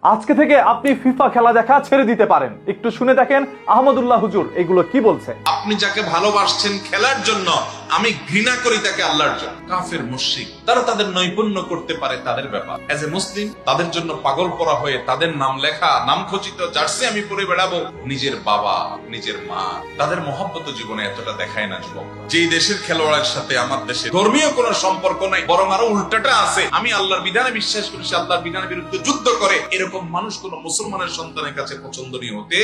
আজকে থেকে আপনি ফিফা খেলা দেখা ছেড়ে দিতে পারেন। একটু শুনে দেখেন আহমদুল্লাহ হুজুর এগুলো কি বলছে। আপনি যাকে ভালোবাসছেন খেলার জন্য, আমি ঘৃণা করি তাকে আল্লাহর জন্য। কাফের মুশরিক তারা তাদের নৈপুণ্য করতে পারে, তাদের ব্যাপার। এজ এ মুসলিম তাদের জন্য পাগল করা হয়ে তাদের নাম লেখা, নাম খচিত জার্সি আমি পরে বেড়াবো। নিজের বাবা, নিজের মা, তাদের মহব্বত জীবনে এতটা দেখায় না যুবক। যেই দেশের খেলোয়াড়ের সাথে আমার দেশে ধর্মীয় কোনো সম্পর্ক নাই, বরং আরো উল্টাটা আছে। আমি আল্লাহর বিধানে বিশ্বাস করি, সে আল্লাহর বিধানের বিরুদ্ধে যুদ্ধ করে, এরকম মানুষ কোন মুসলমানের সন্তানের কাছে পছন্দনীয় হতে।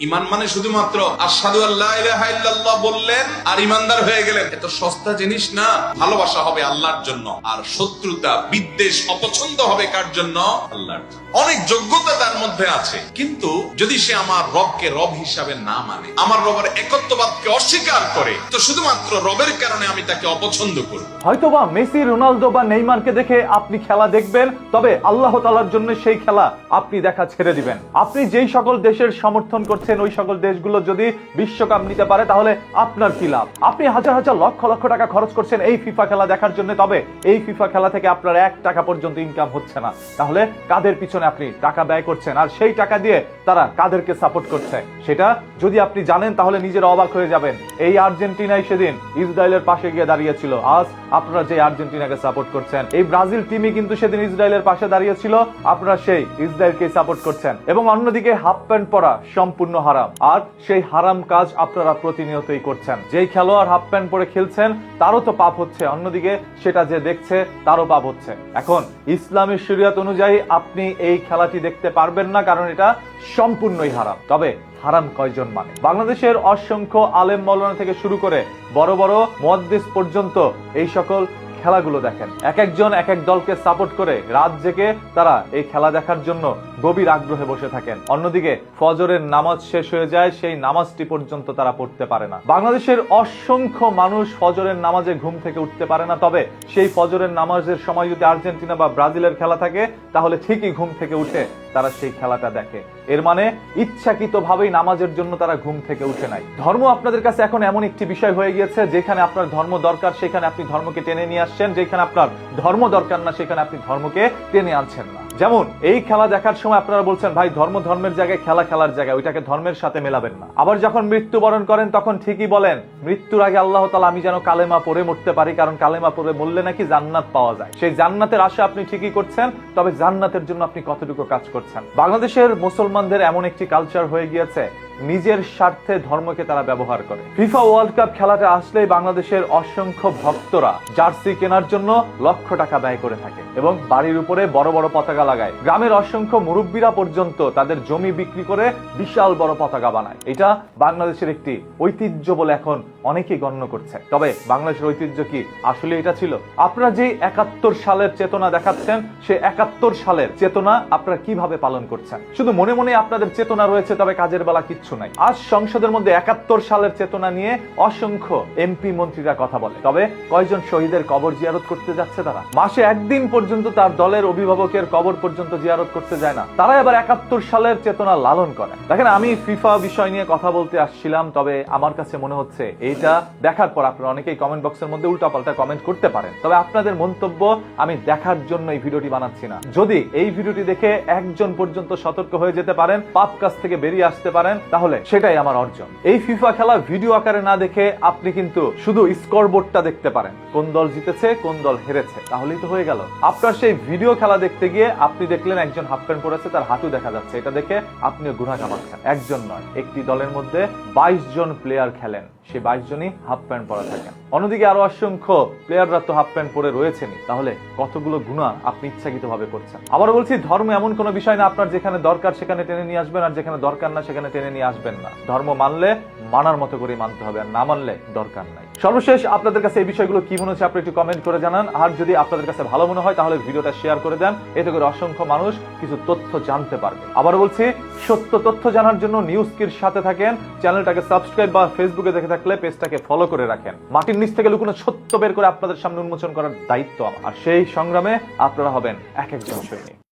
ইমান মানে শুধুমাত্র আশহাদু আল্লা ইলাহা ইল্লাল্লাহ বললেন আর ইমানদার হয়ে গেলেন, এত সস্তা জিনিস না। ভালোবাসা হবে আল্লাহর জন্য, আর শত্রুতা, বিদ্বেষ, অপছন্দ হবে কার জন্য? আল্লাহর জন্য। অনেক যোগ্যতা তার মধ্যে আছে, কিন্তু যদি সে আমার রবকে রব হিসাবে না মানে, আমার রবের একত্ববাদকে অস্বীকার করে, তো শুধুমাত্র রবের কারণে আমি তাকে অপছন্দ করব। হয়তোবা মেসি, রোনালদো বা নেইমারকে দেখে আপনি খেলা দেখবেন, তবে আল্লাহ তাআলার জন্য সেই খেলা আপনি দেখা ছেড়ে দিবেন। আপনি যেই সকল দেশের সমর্থন করছেন, ওই সকল দেশগুলো যদি বিশ্বকাপ নিতে পারে, তাহলে আপনার কি লাভ? আপনি হাজার হাজার লক্ষ লক্ষ টাকা খরচ করছেন এই ফিফা খেলা দেখার জন্য, তবে এই ফিফা খেলা থেকে আপনার 1 টাকা পর্যন্ত ইনকাম হচ্ছে না। তাহলে কাদের পিছনে আপনি টাকা ব্যয় করছেন, আর সেই টাকা দিয়ে তারা কাদেরকে সাপোর্ট করছে সেটা যদি আপনি জানেন, তাহলে নিজের অবাক হয়ে যাবেন। এই আর্জেন্টিনাই সেদিন ইসরায়েলের পাশে গিয়ে দাঁড়িয়েছিল। আজ আপনারা যে আর্জেন্টিনাকে সাপোর্ট করছেন, এই ব্রাজিল টিমই কিন্তু সেদিন ইসরায়েলের পাশে দাঁড়িয়েছিল, আপনারা সেই ইসরায়েলকে সাপোর্ট করছেন। এবং অন্যদিকে হাফ প্যান্ট পরা সম্পূর্ণ হারাম, আর সেই হারাম কাজ আপনারা প্রতিনিয়তই করছেন। যেই খেলোয়াড় হাফ প্যান্ট পরে খেলছেন তারও তো পাপ হচ্ছে, অন্যদিকে সেটা যে দেখছে তারও পাপ হচ্ছে। এখন ইসলামের শরীয়ত অনুযায়ী আপনি এই খেলাটি দেখতে পারবেন না, কারণ এটা সম্পূর্ণই হারাম। তবে হারাম কয়জন মানে? বাংলাদেশের অসংখ্য আলেম মাওলানা থেকে শুরু করে বড় বড় মুহাদ্দিস পর্যন্ত এই সকল খেলাগুলো দেখেন। এক একজন এক এক দলকে সাপোর্ট করে রাত জেগে তারা এই খেলা দেখার জন্য গভীর আগ্রহে বসে থাকেন। অন্যদিকে ফজরের নামাজ শেষ হয়ে যায়, সেই নামাজটি পর্যন্ত তারা পড়তে পারে না। বাংলাদেশের অসংখ্য মানুষ ফজরের নামাজে ঘুম থেকে উঠতে পারে না, তবে সেই ফজরের নামাজের সময় যদি আর্জেন্টিনা বা ব্রাজিলের খেলা থাকে, তাহলে ঠিকই ঘুম থেকে উঠে তারা সেই খেলাটা দেখে। এর মানে ইচ্ছাকৃতভাবেই নামাজের জন্য তারা ঘুম থেকে উঠে নাই। ধর্ম আপনাদের কাছে এখন এমন একটি বিষয় হয়ে গিয়েছে, যেখানে আপনার ধর্ম দরকার সেখানে আপনি ধর্মকে টেনে নিয়ে আসছেন, যেখানে আপনার ধর্ম দরকার না সেখানে আপনি ধর্মকে টেনে আনছেন না। যেমন এই খেলা দেখার সময় আপনারা বলছেন, ভাই ধর্ম ধর্মের জায়গায়, খেলা খেলার জায়গায়, ওইটাকে ধর্মের সাথে মেলাবেন না। আবার যখন মৃত্যুবরণ করেন তখন ঠিকই বলেন, মৃত্যুর আগে আল্লাহ তাআলা আমি যেন কালেমা পড়ে মরতে পারি, কারণ কালেমা পড়ে মরলে নাকি জান্নাত পাওয়া যায়। সেই জান্নাতের আশা আপনি ঠিকই করছেন, তবে জান্নাতের জন্য আপনি কতটুকু কাজ করছেন? বাংলাদেশের মুসলমানদের এমন একটি কালচার হয়ে গিয়েছে, নিজের স্বার্থে ধর্মকে তারা ব্যবহার করে। ফিফা ওয়ার্ল্ড কাপ খেলাটা আসলেই বাংলাদেশের অসংখ্য ভক্তরা জার্সি কেনার জন্য লক্ষ টাকা ব্যয় করে থাকে এবং বাড়ির উপরে বড় বড় পতাকা লাগায়। গ্রামের অসংখ্য মুরব্বীরা পর্যন্ত তাদের জমি বিক্রি করে বিশাল বড় পতাকা বানায়। এটা বাংলাদেশের একটি ঐতিহ্য বলে এখন অনেকেই গণ্য করছে। তবে বাংলাদেশের ঐতিহ্য কি আসলে এটা ছিল? আপনারা যে 71 সালের চেতনা দেখাচ্ছেন, সে 71 সালের চেতনা আপনারা কিভাবে পালন করছেন? শুধু মনে মনে আপনাদের চেতনা রয়েছে, তবে কাজের বেলা কিচ্ছু নাই। আজ সংসদের মধ্যে 71 সালের চেতনা নিয়ে অসংখ্য এমপি মন্ত্রীরা কথা বলে, তবে কয়জন শহীদের কবর জিয়ারত করতে যাচ্ছে? তারা মাসে একদিন পর্যন্ত তার দলের অভিভাবকের কবর পর্যন্ত জিয়ারত করতে যায় না। তারা এবার 71 সালের চেতনা লালন করে। দেখেন, আমি ফিফা বিষয় নিয়ে কথা বলতে আসছিলাম, তবে আমার কাছে মনে হচ্ছে এইটা দেখার পর আপনারা অনেকেই কমেন্ট বক্সের মধ্যে উল্টাপাল্টা কমেন্ট করতে পারেন, তবে আপনাদের মন্তব্য আমি দেখার জন্য এই ভিডিওটি বানাচ্ছি না। যদি এই ভিডিওটি দেখে একজন পর্যন্ত সতর্ক হয়ে যেতে পারেন, পাপ কাজ থেকে বেরিয়ে আসতে পারেন, তাহলে সেটাই আমার অর্জন। এই ফিফা খেলা ভিডিও আকারে না দেখে আপনি কিন্তু শুধু স্কোরবোর্ডটা দেখতে পারেন, কোন দল জিতেছে কোন দল হেরেছে, তাহলেই তো হয়ে গেল। আপনার সেই ভিডিও খেলা দেখতে গিয়ে আপনি দেখলেন একজন হাফ প্যান্ট পরেছে, তার হাঁটু দেখা যাচ্ছে, এটা দেখে আপনিও গুড়া কামাচ্ছেন। একজন নয়, একটি দলের মধ্যে 22 জন প্লেয়ার খেলেন, সে 22 জনই হাফ প্যান্ট পরা থাকেন। অন্যদিকে আরো অসংখ্য প্লেয়াররা তো হাফ প্যান্ট পরে রয়েছেনই, তাহলে কতগুলো গুনাহ আপনি ইচ্ছাকৃত ভাবে করছেন। আবার বলছি, ধর্ম এমন কোনো বিষয় না আপনার যেখানে দরকার সেখানে টেনে নিয়ে আসবেন, আর যেখানে দরকার না সেখানে টেনে নিয়ে আসবেন না। ধর্ম মানলে মানার মতো করে মানতে হবে, আর না মানলে দরকার নাই। সর্বশেষ আপনাদের কাছে এই বিষয়গুলো কি মনে হচ্ছে আপনি একটু কমেন্ট করে জানান, আর যদি আপনাদের কাছে ভালো মনে হয় তাহলে ভিডিওটা শেয়ার করে দেন, এতে করে অসংখ্য মানুষ কিছু তথ্য জানতে পারবে। আবার বলছি, সত্য তথ্য জানার জন্য নিউজ কির সাথে থাকেন, চ্যানেলটাকে সাবস্ক্রাইব বা ফেসবুকে দেখে থাকলে পেজটাকে ফলো করে রাখেন। মাটির নিচ থেকে লুকোনো সত্য বের করে আপনাদের সামনে উন্মোচন করার দায়িত্ব আমার, আর সেই সংগ্রামে আপনারা হবেন এক একজন সৈনিক।